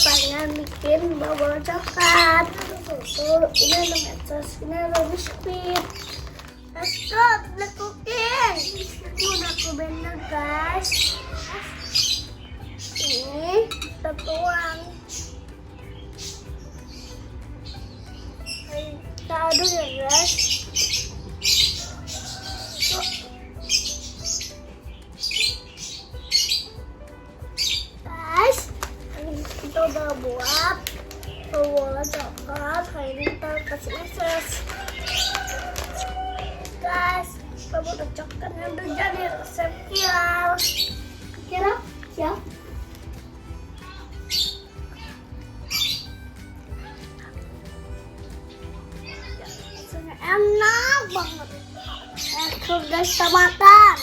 pengen bikin bola coklat. Tuh, ini ada mesos, ini ada biskuit. Let's go, the cooking. Ini udah aku blender, guys. Ini kita tuang. Kita aduk ya, guys. Guys, kita udah buat bola coklat. Hari ini kita kasih meses. Guys, bola coklatnya udah jadi resep viral. Kira siap? Rasanya enak banget. Guys, kita makan.